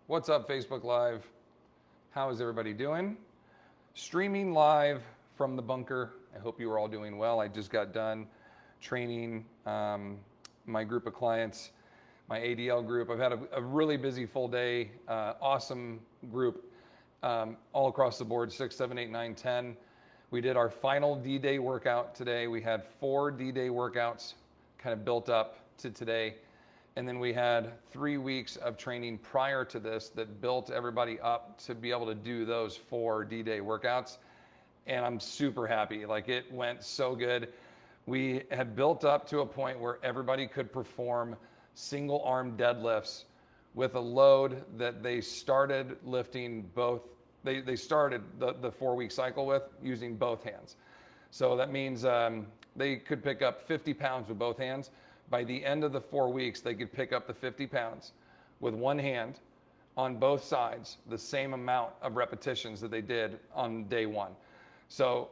What's up, Facebook Live? How is everybody doing? Streaming live from the bunker. I hope you are all doing well. I just got done training my group of clients, my ADL group. I've had a really busy full day, awesome group all across the board, 6, 7, 8, 9, 10. We did our final D-Day workout today. We had 4 D-Day workouts kind of built up to today. And then we had 3 weeks of training prior to this that built everybody up to be able to do those 4 D-Day workouts. And I'm super happy. Like, it went so good. We had built up to a point where everybody could perform single arm deadlifts with a load that they started lifting both. They started the 4-week cycle with using both hands. So that means they could pick up 50 pounds with both hands. By the end of the 4 weeks, they could pick up the 50 pounds with one hand on both sides, the same amount of repetitions that they did on day 1. So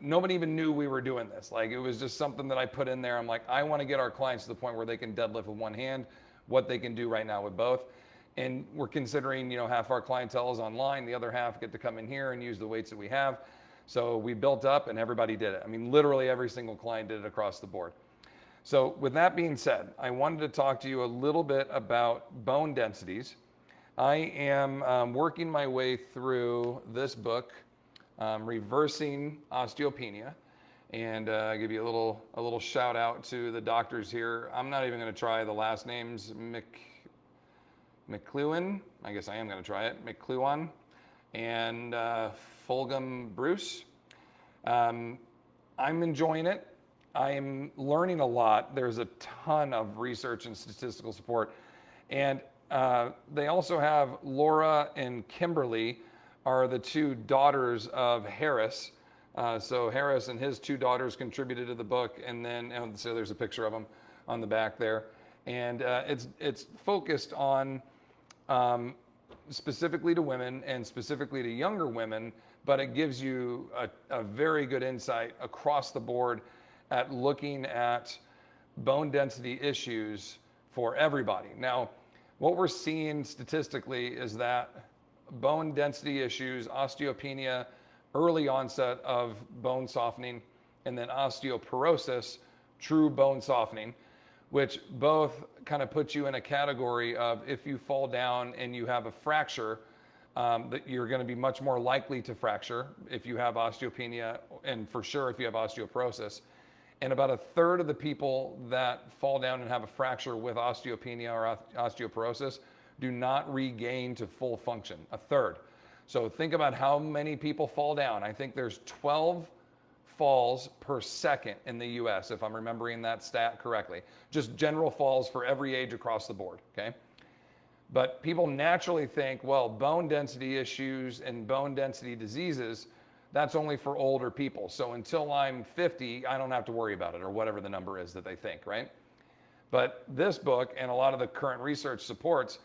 nobody even knew we were doing this. Like, it was just something that I put in there. I'm like, I want to get our clients to the point where they can deadlift with one hand, what they can do right now with both. And we're considering, half our clientele is online, the other half get to come in here and use the weights that we have. So we built up and everybody did it. I mean, literally every single client did it across the board. So with that being said, I wanted to talk to you a little bit about bone densities. I am working my way through this book, Reversing Osteopenia, and give you a little shout out to the doctors here. I'm not even going to try the last names. McLuhan, I guess I am going to try it. McLuhan and Fulgham Bruce. I'm enjoying it. I'm learning a lot. There's a ton of research and statistical support. And they also have Laura and Kimberly are the 2 daughters of Harris. So Harris and his 2 daughters contributed to the book. And then, so there's a picture of them on the back there. And it's focused on specifically to women and specifically to younger women, but it gives you a very good insight across the board at looking at bone density issues for everybody. Now, what we're seeing statistically is that bone density issues, osteopenia, early onset of bone softening, and then osteoporosis, true bone softening, which both kind of put you in a category of, if you fall down and you have a fracture, that you're going to be much more likely to fracture if you have osteopenia, and for sure if you have osteoporosis. And about 1/3 of the people that fall down and have a fracture with osteopenia or osteoporosis do not regain to full function, 1/3. So think about how many people fall down. I think there's 12 falls per second in the US, if I'm remembering that stat correctly. Just general falls for every age across the board, okay? But people naturally think, well, bone density issues and bone density diseases, that's only for older people. So until I'm 50, I don't have to worry about it, or whatever the number is that they think, right? But this book and a lot of the current research supports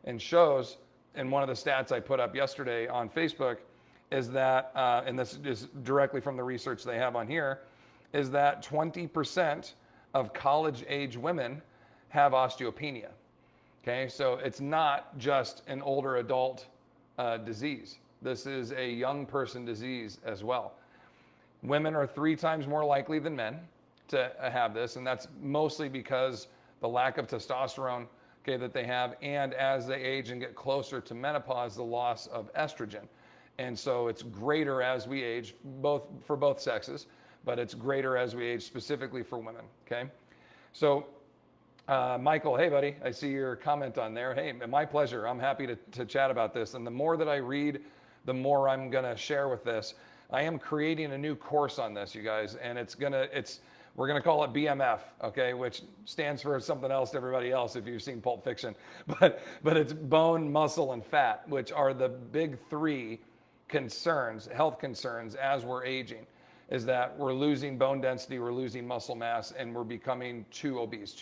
and shows, and one of the stats I put up yesterday on Facebook is that, and this is directly from the research they have on here, is that 20% of college-age women have osteopenia. Okay, so it's not just an older adult disease. This is a young person disease as well. Women are 3 times more likely than men to have this, and that's mostly because the lack of testosterone, okay, that they have, and as they age and get closer to menopause, the loss of estrogen. And so it's greater as we age, for both sexes, but it's greater as we age specifically for women, okay? So Michael, hey buddy, I see your comment on there. Hey, my pleasure. I'm happy to chat about this. And the more that I read, the more I'm gonna share with this. I am creating a new course on this, you guys, and we're gonna call it BMF, okay, which stands for something else to everybody else if you've seen Pulp Fiction. But it's bone, muscle, and fat, which are the big 3 concerns, health concerns as we're aging. Is that we're losing bone density, we're losing muscle mass, and we're becoming too obese.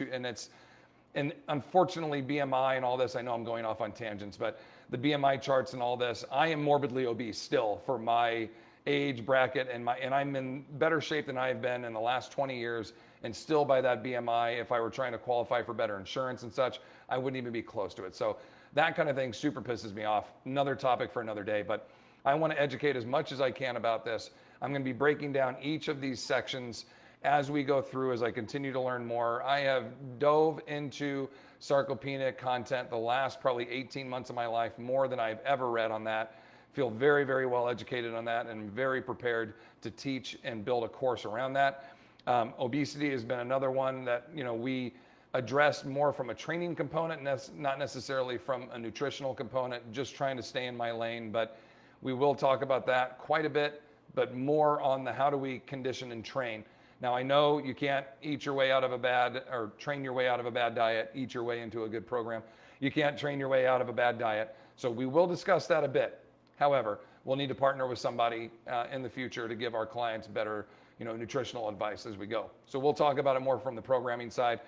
And unfortunately, BMI and all this, I know I'm going off on tangents, but the BMI charts and all this, I am morbidly obese still for my age bracket, and I'm in better shape than I've been in the last 20 years, And still by that BMI, if I were trying to qualify for better insurance and such, I wouldn't even be close to it. So that kind of thing super pisses me off. Another topic for another day, but I want to educate as much as I can about this. I'm going to be breaking down each of these sections as we go through, as I continue to learn more. I have dove into sarcopenic content the last probably 18 months of my life, more than I've ever read on that. Feel very, very well educated on that and very prepared to teach and build a course around that. Obesity has been another one that we address more from a training component, not necessarily from a nutritional component, just trying to stay in my lane. But we will talk about that quite a bit, but more on the how do we condition and train. Now, I know you can't eat your way out of a bad, or train your way out of a bad diet, eat your way into a good program. You can't train your way out of a bad diet. So we will discuss that a bit. However, we'll need to partner with somebody in the future to give our clients better, nutritional advice as we go. So we'll talk about it more from the programming side.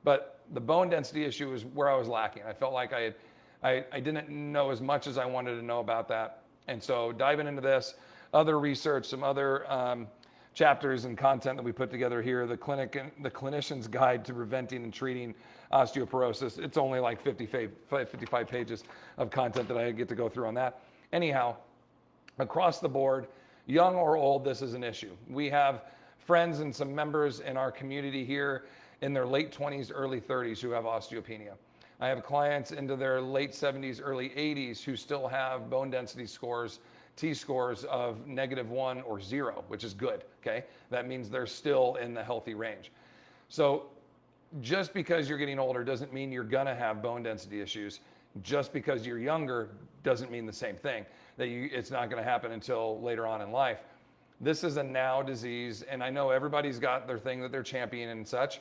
But the bone density issue is where I was lacking. I felt like I didn't know as much as I wanted to know about that. And so diving into this, other research, some other chapters and content that we put together here, the clinician's guide to preventing and treating osteoporosis. It's only like 55 pages of content that I get to go through on that. Anyhow, across the board, young or old, this is an issue. We have friends and some members in our community here in their late 20s, early 30s who have osteopenia. I have clients into their late 70s, early 80s who still have bone density scores, T-scores of -1 or 0, which is good, okay? That means they're still in the healthy range. So just because you're getting older doesn't mean you're gonna have bone density issues. Just because you're younger doesn't mean the same thing, that it's not gonna happen until later on in life. This is a now disease, and I know everybody's got their thing that they're championing and such,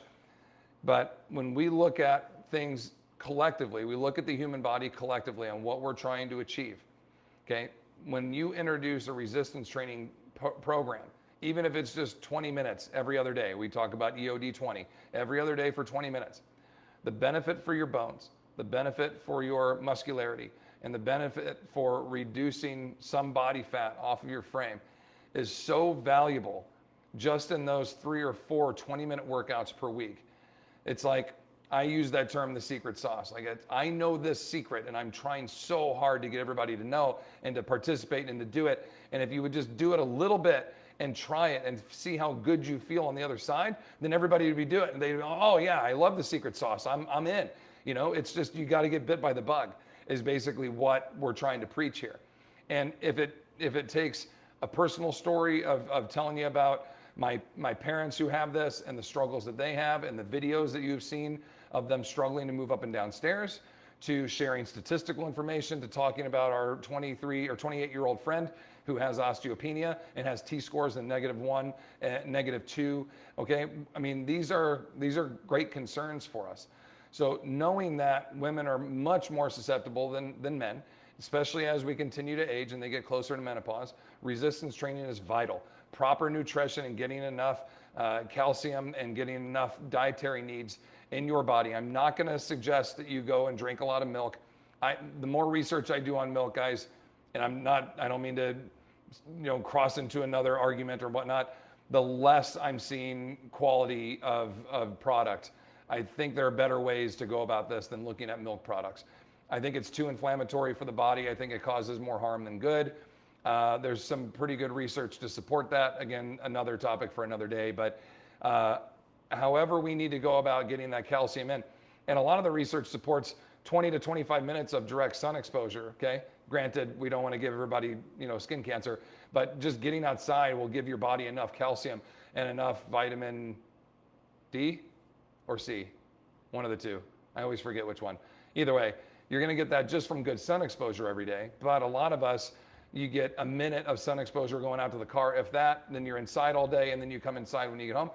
but when we look at things collectively, we look at the human body collectively and what we're trying to achieve, okay? When you introduce a resistance training program, even if it's just 20 minutes every other day, we talk about EOD 20, every other day for 20 minutes, the benefit for your bones, the benefit for your muscularity, and the benefit for reducing some body fat off of your frame is so valuable just in those 3 or 4 20-minute workouts per week. It's like, I use that term, the secret sauce. Like, I know this secret, and I'm trying so hard to get everybody to know and to participate and to do it. And if you would just do it a little bit and try it and see how good you feel on the other side, then everybody would be doing it. And they'd go, oh yeah, I love the secret sauce. I'm in. It's just, you got to get bit by the bug is basically what we're trying to preach here. And if it takes a personal story of telling you about my parents who have this and the struggles that they have and the videos that you've seen of them struggling to move up and down stairs, to sharing statistical information, to talking about our 23 or 28-year-old friend who has osteopenia and has T-scores in -1, -2, okay? I mean, these are great concerns for us. So knowing that women are much more susceptible than men, especially as we continue to age and they get closer to menopause, resistance training is vital. Proper nutrition and getting enough calcium and getting enough dietary needs in your body. I'm not going to suggest that you go and drink a lot of milk. The more research I do on milk, guys, and I don't mean to cross into another argument or whatnot, the less I'm seeing quality of product. I think there are better ways to go about this than looking at milk products. I think it's too inflammatory for the body. I think it causes more harm than good. There's some pretty good research to support that. Again, another topic for another day, but however we need to go about getting that calcium in. And a lot of the research supports 20 to 25 minutes of direct sun exposure, okay? Granted, we don't want to give everybody, skin cancer, but just getting outside will give your body enough calcium and enough vitamin D or C, one of the two. I always forget which one. Either way, you're going to get that just from good sun exposure every day. But a lot of us, you get a minute of sun exposure going out to the car. If that, then you're inside all day, and then you come inside when you get home.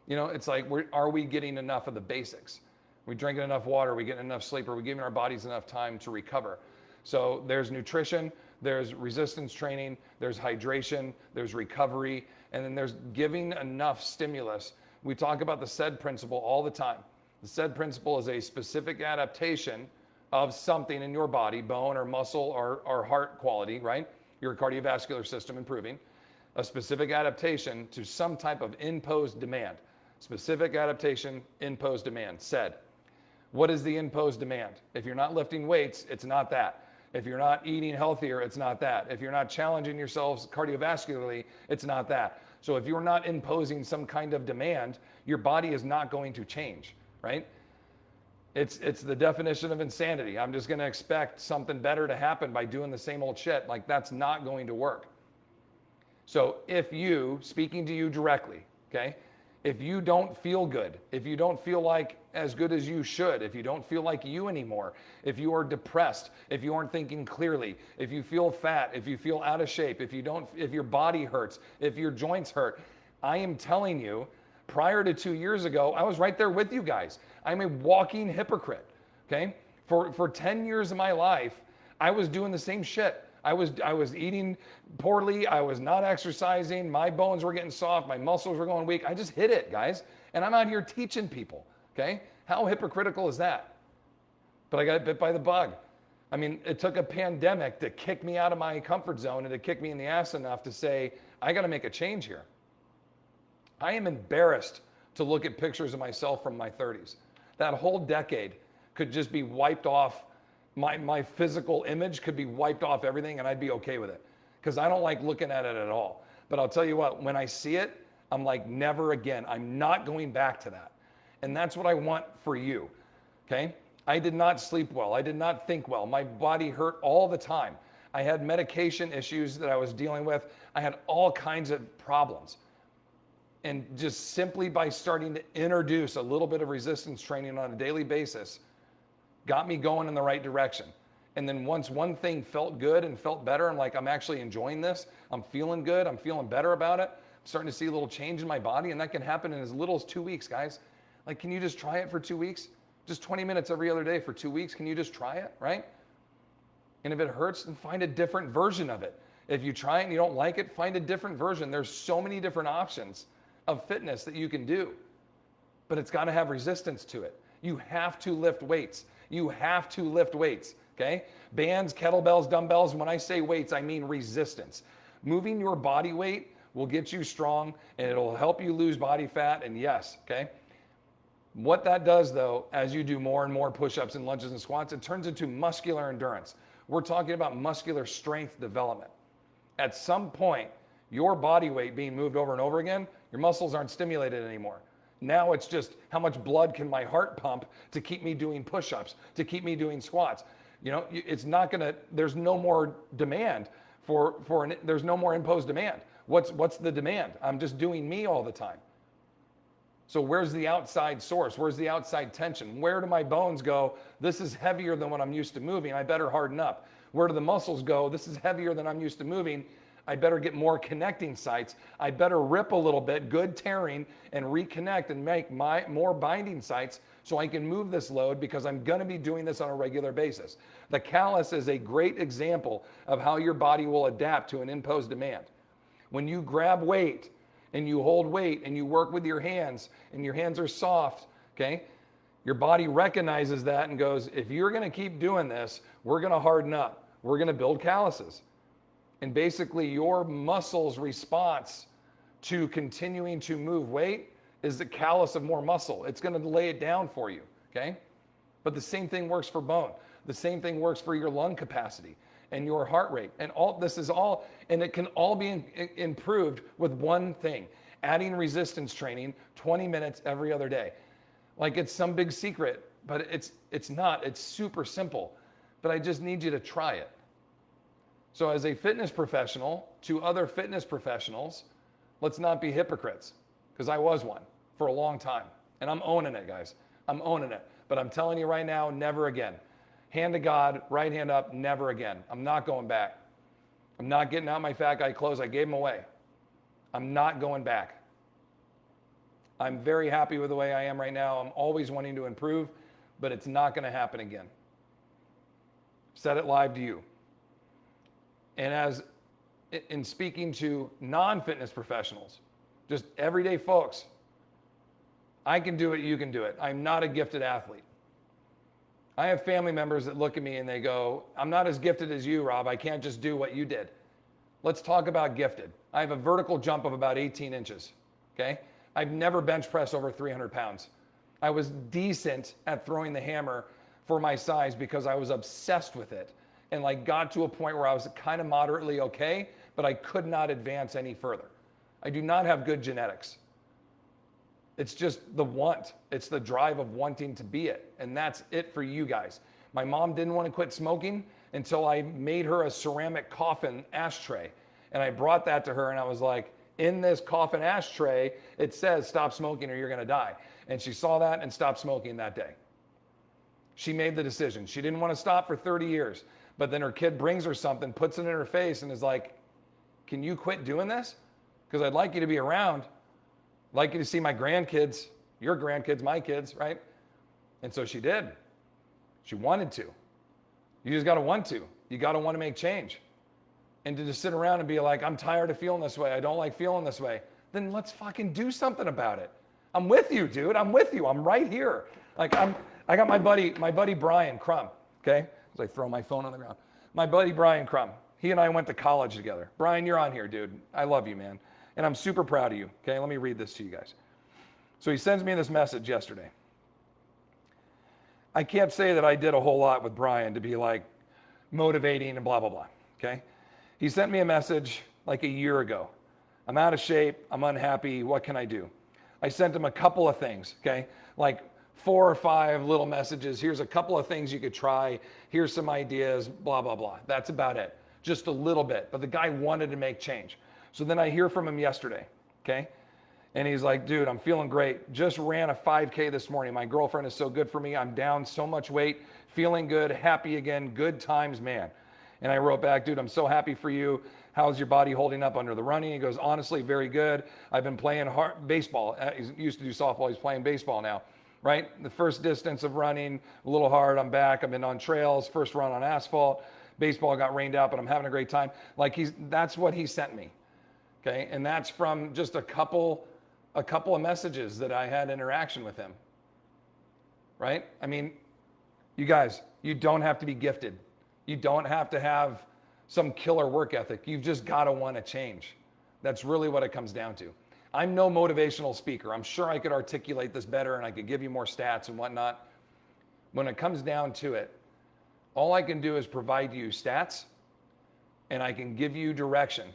It's like, are we getting enough of the basics? Are we drinking enough water? Are we getting enough sleep? Are we giving our bodies enough time to recover? So there's nutrition, there's resistance training, there's hydration, there's recovery, and then there's giving enough stimulus. We talk about the SAID principle all the time. The SAID principle is a specific adaptation of something in your body, bone or muscle or heart quality, right? Your cardiovascular system improving, a specific adaptation to some type of imposed demand. Specific adaptation, imposed demand. Said. What is the imposed demand? If you're not lifting weights, it's not that. If you're not eating healthier, it's not that. If you're not challenging yourselves cardiovascularly, it's not that. So if you're not imposing some kind of demand, your body is not going to change, right? It's the definition of insanity. I'm just going to expect something better to happen by doing the same old shit. Like, that's not going to work. So if you, speaking to you directly, okay, if you don't feel good, if you don't feel like as good as you should, if you don't feel like you anymore, if you are depressed, if you aren't thinking clearly, if you feel fat, if you feel out of shape, if your body hurts, if your joints hurt, I am telling you, prior to 2 years ago, I was right there with you guys. I'm a walking hypocrite, okay? For 10 years of my life, I was doing the same shit. I was eating poorly. I was not exercising. My bones were getting soft. My muscles were going weak. I just hit it, guys. And I'm out here teaching people, okay? How hypocritical is that? But I got bit by the bug. I mean, it took a pandemic to kick me out of my comfort zone and to kick me in the ass enough to say, I got to make a change here. I am embarrassed to look at pictures of myself from my 30s. That whole decade could just be wiped off. My physical image could be wiped off everything and I'd be okay with it because I don't like looking at it at all. But I'll tell you what, when I see it, I'm like, never again. I'm not going back to that. And that's what I want for you, okay? I did not sleep well. I did not think well. My body hurt all the time. I had medication issues that I was dealing with. I had all kinds of problems. And just simply by starting to introduce a little bit of resistance training on a daily basis, got me going in the right direction. And then once one thing felt good and felt better, I'm like, I'm actually enjoying this. I'm feeling good. I'm feeling better about it. I'm starting to see a little change in my body, and that can happen in as little as 2 weeks, guys. Like, can you just try it for 2 weeks? Just 20 minutes every other day for 2 weeks. Can you just try it, right? And if it hurts, then find a different version of it. If you try it and you don't like it, find a different version. There's so many different options of fitness that you can do, but it's got to have resistance to it. You have to lift weights. You have to lift weights, okay? Bands, kettlebells, dumbbells. When I say weights, I mean resistance. Moving your body weight will get you strong and it'll help you lose body fat, and yes, okay? What that does though, as you do more and more push-ups and lunges and squats, it turns into muscular endurance. We're talking about muscular strength development. At some point, your body weight being moved over and over again, your muscles aren't stimulated anymore. Now it's just how much blood can my heart pump to keep me doing push-ups, to keep me doing squats. You know, it's not gonna, there's no more demand there's no more imposed demand. What's the demand? I'm just doing me all the time. So where's the outside source? Where's the outside tension? Where do my bones go? This is heavier than what I'm used to moving. I better harden up. Where do the muscles go? This is heavier than I'm used to moving. I better get more connecting sites. I better rip a little bit, good tearing, and reconnect and make more binding sites so I can move this load because I'm gonna be doing this on a regular basis. The callus is a great example of how your body will adapt to an imposed demand. When you grab weight and you hold weight and you work with your hands and your hands are soft, okay? Your body recognizes that and goes, if you're gonna keep doing this, we're gonna harden up. We're gonna build calluses. And basically your muscle's response to continuing to move weight is the callus of more muscle. It's gonna lay it down for you, okay? But the same thing works for bone. The same thing works for your lung capacity and your heart rate. And it can all be improved with one thing, adding resistance training 20 minutes every other day. Like it's some big secret, but it's not, it's super simple. But I just need you to try it. So as a fitness professional to other fitness professionals, let's not be hypocrites, because I was one for a long time. And I'm owning it, guys. I'm owning it. But I'm telling you right now, never again. Hand to God, right hand up, never again. I'm not going back. I'm not getting out my fat guy clothes. I gave them away. I'm not going back. I'm very happy with the way I am right now. I'm always wanting to improve, but it's not going to happen again. Said it live to you. And as in speaking to non-fitness professionals, just everyday folks, I can do it, you can do it. I'm not a gifted athlete. I have family members that look at me and they go, I'm not as gifted as you, Rob. I can't just do what you did. Let's talk about gifted. I have a vertical jump of about 18 inches, okay? I've never bench pressed over 300 pounds. I was decent at throwing the hammer for my size because I was obsessed with it and like got to a point where I was kind of moderately okay, but I could not advance any further. I do not have good genetics. It's just the want. It's the drive of wanting to be it. And that's it for you guys. My mom didn't want to quit smoking until I made her a ceramic coffin ashtray. And I brought that to her and I was like, in this coffin ashtray, it says stop smoking or you're going to die. And she saw that and stopped smoking that day. She made the decision. She didn't want to stop for 30 years. But then her kid brings her something, puts it in her face and is like, can you quit doing this? Because I'd like you to be around. I'd like you to see my grandkids, your grandkids, my kids, right? And so she did. She wanted to. You just got to want to. You got to want to make change. And to just sit around and be like, I'm tired of feeling this way. I don't like feeling this way. Then let's fucking do something about it. I'm with you, dude. I'm with you. I'm right here. Like I got my buddy Brian Crum, okay? As I throw my phone on the ground. My buddy Brian Crum. He and I went to college together. Brian, you're on here, dude. I love you, man. And I'm super proud of you. Okay, let me read this to you guys. So he sends me this message yesterday. I can't say that I did a whole lot with Brian to be like motivating and blah, blah, blah. Okay. He sent me a message like a year ago. I'm out of shape. I'm unhappy. What can I do? I sent him a couple of things. Okay. Like 4 or 5 little messages. Here's a couple of things you could try. Here's some ideas, blah, blah, blah. That's about it. Just a little bit. But the guy wanted to make change. So then I hear from him yesterday. Okay. And he's like, dude, I'm feeling great. Just ran a 5K this morning. My girlfriend is so good for me. I'm down so much weight, feeling good, happy again, good times, man. And I wrote back, dude, I'm so happy for you. How's your body holding up under the running? He goes, honestly, very good. I've been playing baseball. He used to do softball. He's playing baseball now, right? The first distance of running, a little hard. I'm back. I've been on trails, first run on asphalt. Baseball got rained out, but I'm having a great time. Like that's what he sent me, okay? And that's from just a couple of messages that I had interaction with him, right? I mean, you guys, you don't have to be gifted. You don't have to have some killer work ethic. You've just got to want to change. That's really what it comes down to. I'm no motivational speaker. I'm sure I could articulate this better and I could give you more stats and whatnot. When it comes down to it, all I can do is provide you stats and I can give you direction.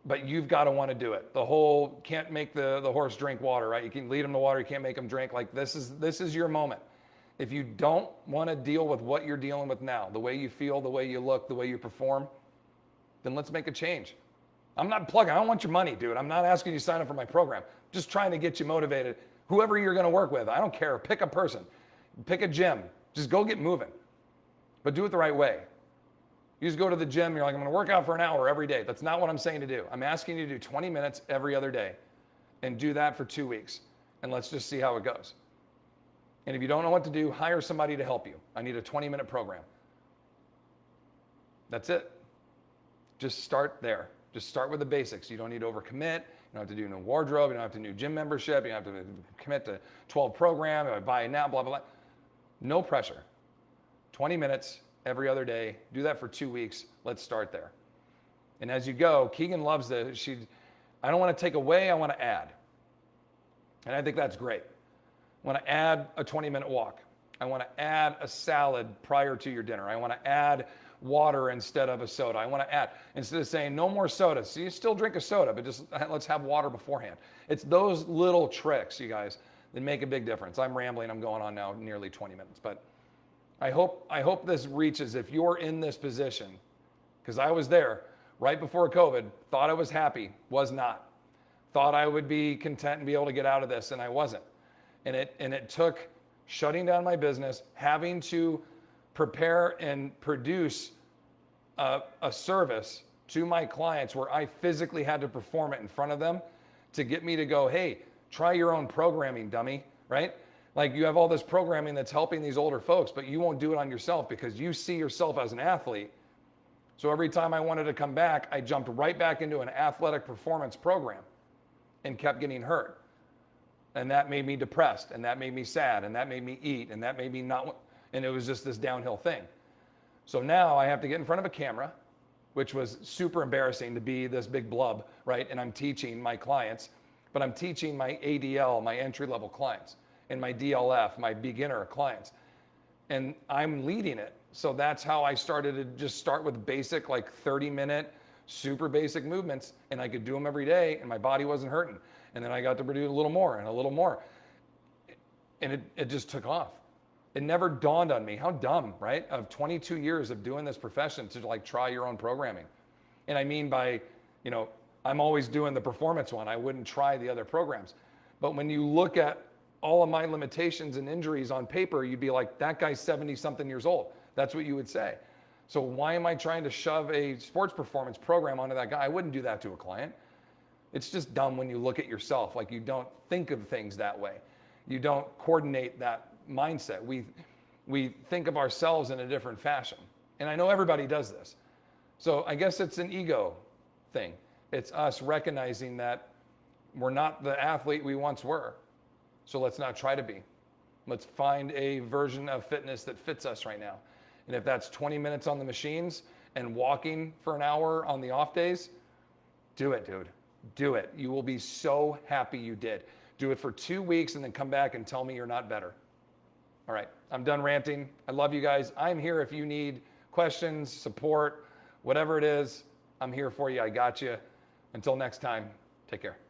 But you've got to want to do it. The whole can't make the horse drink water, right? You can lead him to water, you can't make him drink. Like this is your moment. If you don't want to deal with what you're dealing with now, the way you feel, the way you look, the way you perform, then let's make a change. I'm not plugging, I don't want your money, dude. I'm not asking you to sign up for my program. Just trying to get you motivated. Whoever you're going to work with, I don't care. Pick a person, pick a gym. Just go get moving, but do it the right way. You just go to the gym, you're like, I'm going to work out for an hour every day. That's not what I'm saying to do. I'm asking you to do 20 minutes every other day and do that for 2 weeks. And let's just see how it goes. And if you don't know what to do, hire somebody to help you. I need a 20-minute program. That's it. Just start there. Just start with the basics. You don't need to overcommit. You don't have to do a new wardrobe. You don't have to do gym membership. You don't have to commit to 12 program. I buy it now, blah, blah, blah. No pressure. 20 minutes every other day. Do that for 2 weeks. Let's start there. And as you go, Keegan loves this. I don't want to take away. I want to add. And I think that's great. I want to add a 20-minute walk. I want to add a salad prior to your dinner. I want to add water instead of a soda. I want to add, instead of saying no more soda. So you still drink a soda, but just let's have water beforehand. It's those little tricks, you guys, that make a big difference. I'm rambling. I'm going on now nearly 20 minutes. But I hope this reaches, if you're in this position, because I was there right before COVID, thought I was happy, was not. Thought I would be content and be able to get out of this, and I wasn't. And it took shutting down my business, having to prepare and produce a service to my clients where I physically had to perform it in front of them to get me to go, hey, try your own programming, dummy, right? Like you have all this programming that's helping these older folks, but you won't do it on yourself because you see yourself as an athlete. So every time I wanted to come back, I jumped right back into an athletic performance program and kept getting hurt. And that made me depressed, and that made me sad, and that made me eat, and that made me not, and it was just this downhill thing. So now I have to get in front of a camera, which was super embarrassing to be this big blub, right? And I'm teaching my clients but I'm teaching my ADL, my entry-level clients, and my DLF, my beginner clients. And I'm leading it. So that's how I started to just start with basic, like 30-minute, super basic movements, and I could do them every day, and my body wasn't hurting. And then I got to do a little more and a little more. And it just took off. It never dawned on me, how dumb, right? Of 22 years of doing this profession to like try your own programming. And I mean by, you know, I'm always doing the performance one. I wouldn't try the other programs. But when you look at all of my limitations and injuries on paper, you'd be like, that guy's 70 something years old. That's what you would say. So why am I trying to shove a sports performance program onto that guy? I wouldn't do that to a client. It's just dumb when you look at yourself. Like, you don't think of things that way. You don't coordinate that mindset. We think of ourselves in a different fashion. And I know everybody does this. So I guess it's an ego thing. It's us recognizing that we're not the athlete we once were. So let's not try to be. Let's find a version of fitness that fits us right now. And if that's 20 minutes on the machines and walking for an hour on the off days, do it, dude. Do it. You will be so happy you did. Do it for 2 weeks and then come back and tell me you're not better. All right, I'm done ranting. I love you guys. I'm here if you need questions, support, whatever it is. I'm here for you. I got you. Until next time, take care.